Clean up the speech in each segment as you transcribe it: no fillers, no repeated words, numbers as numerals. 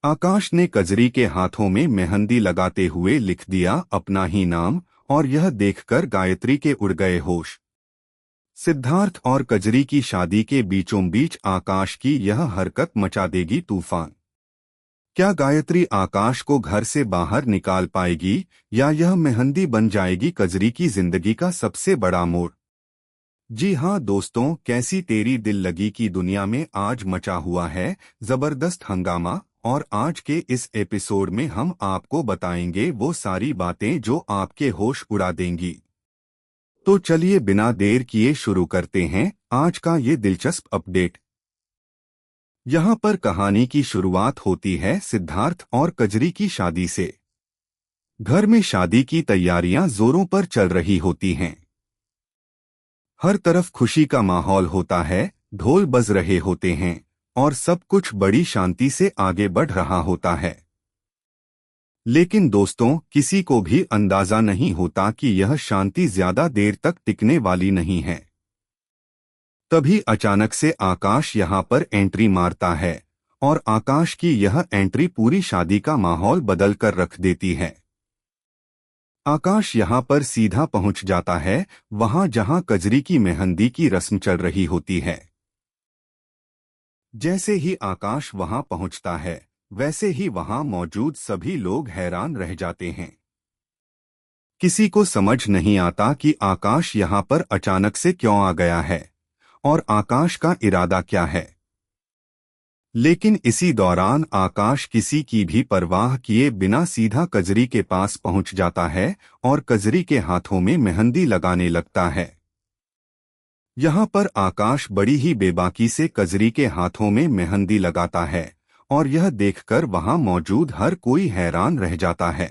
आकाश ने कजरी के हाथों में मेहंदी लगाते हुए लिख दिया अपना ही नाम, और यह देखकर गायत्री के उड़ गए होश। सिद्धार्थ और कजरी की शादी के बीचों बीच आकाश की यह हरकत मचा देगी तूफान। क्या गायत्री आकाश को घर से बाहर निकाल पाएगी, या यह मेहंदी बन जाएगी कजरी की जिंदगी का सबसे बड़ा मोड़? जी हाँ दोस्तों, कैसी तेरी दिल लगी की दुनिया में आज मचा हुआ है जबरदस्त हंगामा, और आज के इस एपिसोड में हम आपको बताएंगे वो सारी बातें जो आपके होश उड़ा देंगी। तो चलिए बिना देर किए शुरू करते हैं आज का ये दिलचस्प अपडेट। यहाँ पर कहानी की शुरुआत होती है सिद्धार्थ और कजरी की शादी से। घर में शादी की तैयारियां जोरों पर चल रही होती हैं। हर तरफ खुशी का माहौल होता है, ढोल बज रहे होते हैं और सब कुछ बड़ी शांति से आगे बढ़ रहा होता है। लेकिन दोस्तों, किसी को भी अंदाजा नहीं होता कि यह शांति ज्यादा देर तक टिकने वाली नहीं है। तभी अचानक से आकाश यहाँ पर एंट्री मारता है, और आकाश की यह एंट्री पूरी शादी का माहौल बदल कर रख देती है। आकाश यहाँ पर सीधा पहुंच जाता है वहां जहां कजरी की मेहंदी की रस्म चल रही होती है। जैसे ही आकाश वहां पहुंचता है, वैसे ही वहां मौजूद सभी लोग हैरान रह जाते हैं। किसी को समझ नहीं आता कि आकाश यहाँ पर अचानक से क्यों आ गया है और आकाश का इरादा क्या है। लेकिन इसी दौरान आकाश किसी की भी परवाह किए बिना सीधा कजरी के पास पहुंच जाता है और कजरी के हाथों में मेहंदी लगाने लगता है। यहाँ पर आकाश बड़ी ही बेबाकी से कजरी के हाथों में मेहंदी लगाता है, और यह देखकर वहां मौजूद हर कोई हैरान रह जाता है।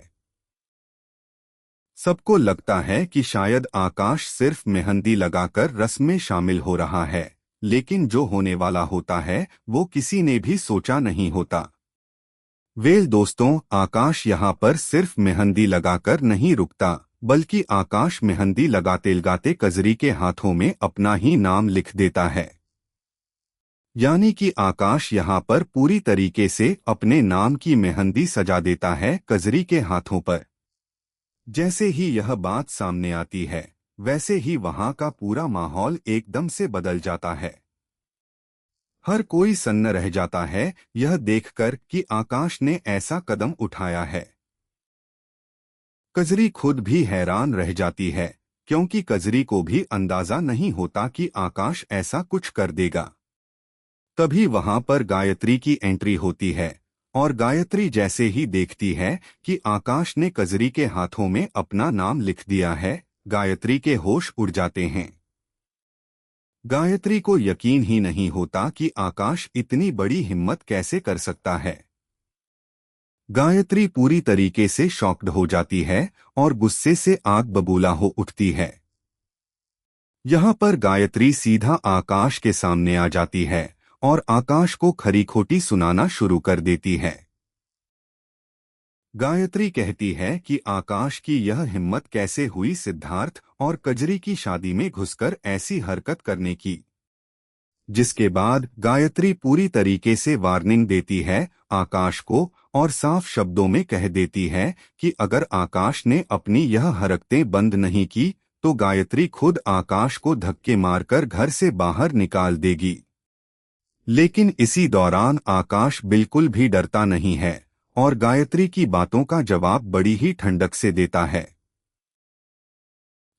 सबको लगता है कि शायद आकाश सिर्फ मेहंदी लगाकर रस्म में शामिल हो रहा है, लेकिन जो होने वाला होता है वो किसी ने भी सोचा नहीं होता। वेल दोस्तों, आकाश यहाँ पर सिर्फ मेहंदी लगाकर नहीं रुकता, बल्कि आकाश मेहंदी लगाते लगाते कजरी के हाथों में अपना ही नाम लिख देता है। यानी कि आकाश यहाँ पर पूरी तरीके से अपने नाम की मेहंदी सजा देता है कजरी के हाथों पर। जैसे ही यह बात सामने आती है, वैसे ही वहां का पूरा माहौल एकदम से बदल जाता है। हर कोई सन्न रह जाता है यह देखकर कि आकाश ने ऐसा कदम उठाया है। कजरी खुद भी हैरान रह जाती है, क्योंकि कजरी को भी अंदाजा नहीं होता कि आकाश ऐसा कुछ कर देगा। तभी वहां पर गायत्री की एंट्री होती है, और गायत्री जैसे ही देखती है कि आकाश ने कजरी के हाथों में अपना नाम लिख दिया है, गायत्री के होश उड़ जाते हैं। गायत्री को यकीन ही नहीं होता कि आकाश इतनी बड़ी हिम्मत कैसे कर सकता है। गायत्री पूरी तरीके से शॉक्ड हो जाती है और गुस्से से आग बबूला हो उठती है। यहाँ पर गायत्री सीधा आकाश के सामने आ जाती है और आकाश को खरी खोटी सुनाना शुरू कर देती है। गायत्री कहती है कि आकाश की यह हिम्मत कैसे हुई सिद्धार्थ और कजरी की शादी में घुसकर ऐसी हरकत करने की। जिसके बाद गायत्री पूरी तरीके से वार्निंग देती है आकाश को, और साफ शब्दों में कह देती है कि अगर आकाश ने अपनी यह हरकतें बंद नहीं की तो गायत्री खुद आकाश को धक्के मारकर घर से बाहर निकाल देगी। लेकिन इसी दौरान आकाश बिल्कुल भी डरता नहीं है और गायत्री की बातों का जवाब बड़ी ही ठंडक से देता है।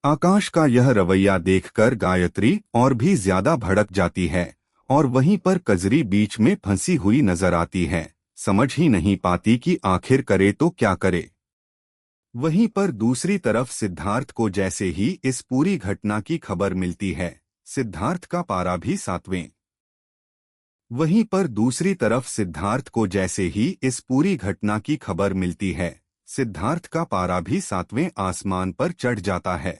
आकाश का यह रवैया देखकर गायत्री और भी ज्यादा भड़क जाती है, और वहीं पर कजरी बीच में फंसी हुई नजर आती है, समझ ही नहीं पाती कि आखिर करे तो क्या करे। वहीं पर दूसरी तरफ सिद्धार्थ को जैसे ही इस पूरी घटना की खबर मिलती है, सिद्धार्थ का पारा भी 7वें। वहीं पर दूसरी तरफ सिद्धार्थ को जैसे ही इस पूरी घटना की खबर मिलती है, सिद्धार्थ का पारा भी 7वें आसमान पर चढ़ जाता है।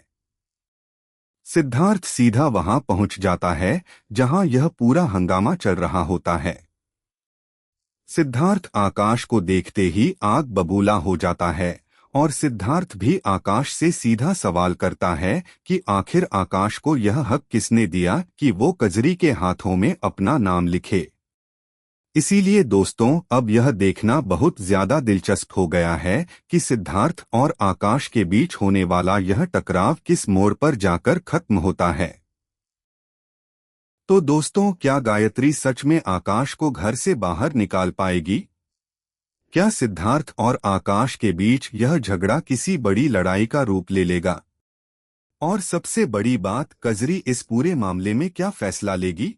सिद्धार्थ सीधा वहां पहुंच जाता है जहां यह पूरा हंगामा चल रहा होता है। सिद्धार्थ आकाश को देखते ही आग बबूला हो जाता है, और सिद्धार्थ भी आकाश से सीधा सवाल करता है कि आखिर आकाश को यह हक किसने दिया कि वो कजरी के हाथों में अपना नाम लिखे। इसीलिए दोस्तों अब यह देखना बहुत ज्यादा दिलचस्प हो गया है कि सिद्धार्थ और आकाश के बीच होने वाला यह टकराव किस मोड़ पर जाकर खत्म होता है। तो दोस्तों, क्या गायत्री सच में आकाश को घर से बाहर निकाल पाएगी? क्या सिद्धार्थ और आकाश के बीच यह झगड़ा किसी बड़ी लड़ाई का रूप ले लेगा? और सबसे बड़ी बात, कजरी इस पूरे मामले में क्या फैसला लेगी?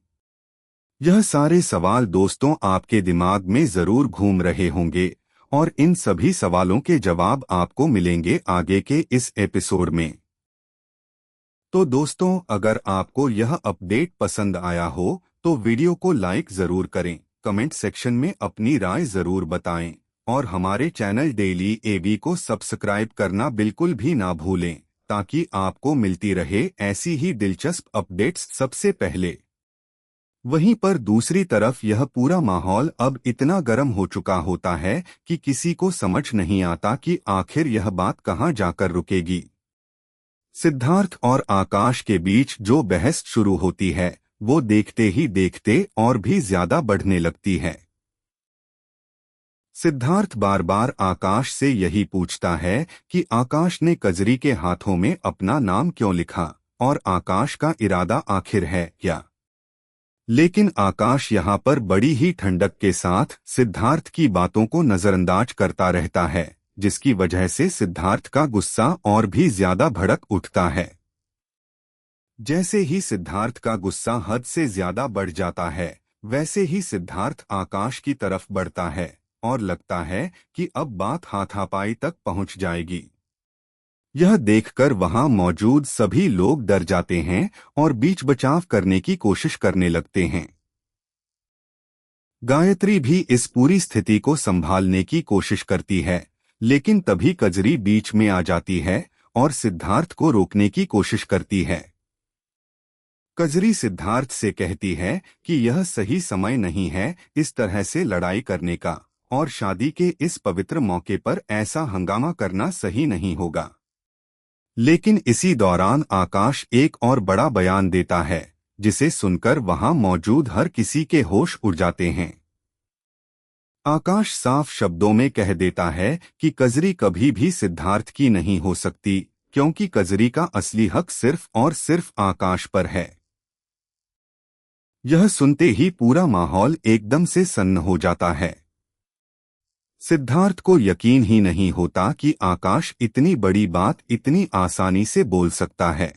यह सारे सवाल दोस्तों आपके दिमाग में जरूर घूम रहे होंगे और इन सभी सवालों के जवाब आपको मिलेंगे आगे के इस एपिसोड में। तो दोस्तों, अगर आपको यह अपडेट पसंद आया हो तो वीडियो को लाइक जरूर करें, कमेंट सेक्शन में अपनी राय जरूर बताएं और हमारे चैनल डेली एबी को सब्सक्राइब करना बिल्कुल भी ना भूलें ताकि आपको मिलती रहे ऐसी ही दिलचस्प अपडेट्स सबसे पहले। वहीं पर दूसरी तरफ यह पूरा माहौल अब इतना गर्म हो चुका होता है कि किसी को समझ नहीं आता कि आखिर यह बात कहां जाकर रुकेगी। सिद्धार्थ और आकाश के बीच जो बहस शुरू होती है वो देखते ही देखते और भी ज्यादा बढ़ने लगती है। सिद्धार्थ बार बार आकाश से यही पूछता है कि आकाश ने कजरी के हाथों में अपना नाम क्यों लिखा और आकाश का इरादा आखिर है क्या। लेकिन आकाश यहाँ पर बड़ी ही ठंडक के साथ सिद्धार्थ की बातों को नजरअंदाज करता रहता है, जिसकी वजह से सिद्धार्थ का गुस्सा और भी ज्यादा भड़क उठता है। जैसे ही सिद्धार्थ का गुस्सा हद से ज्यादा बढ़ जाता है, वैसे ही सिद्धार्थ आकाश की तरफ बढ़ता है और लगता है कि अब बात हाथापाई तक पहुंच जाएगी। यह देखकर वहां मौजूद सभी लोग डर जाते हैं और बीच बचाव करने की कोशिश करने लगते हैं। गायत्री भी इस पूरी स्थिति को संभालने की कोशिश करती है, लेकिन तभी कजरी बीच में आ जाती है और सिद्धार्थ को रोकने की कोशिश करती है। कजरी सिद्धार्थ से कहती है कि यह सही समय नहीं है इस तरह से लड़ाई करने का और शादी के इस पवित्र मौके पर ऐसा हंगामा करना सही नहीं होगा। लेकिन इसी दौरान आकाश एक और बड़ा बयान देता है, जिसे सुनकर वहां मौजूद हर किसी के होश उड़ जाते हैं। आकाश साफ शब्दों में कह देता है कि कजरी कभी भी सिद्धार्थ की नहीं हो सकती, क्योंकि कजरी का असली हक सिर्फ और सिर्फ आकाश पर है। यह सुनते ही पूरा माहौल एकदम से सन्न हो जाता है। सिद्धार्थ को यकीन ही नहीं होता कि आकाश इतनी बड़ी बात इतनी आसानी से बोल सकता है।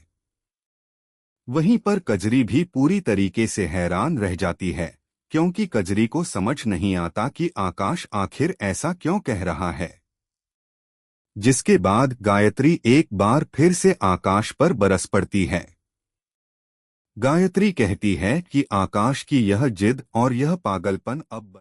वहीं पर कजरी भी पूरी तरीके से हैरान रह जाती है, क्योंकि कजरी को समझ नहीं आता कि आकाश आखिर ऐसा क्यों कह रहा है। जिसके बाद गायत्री एक बार फिर से आकाश पर बरस पड़ती है। गायत्री कहती है कि आकाश की यह जिद और यह पागलपन अब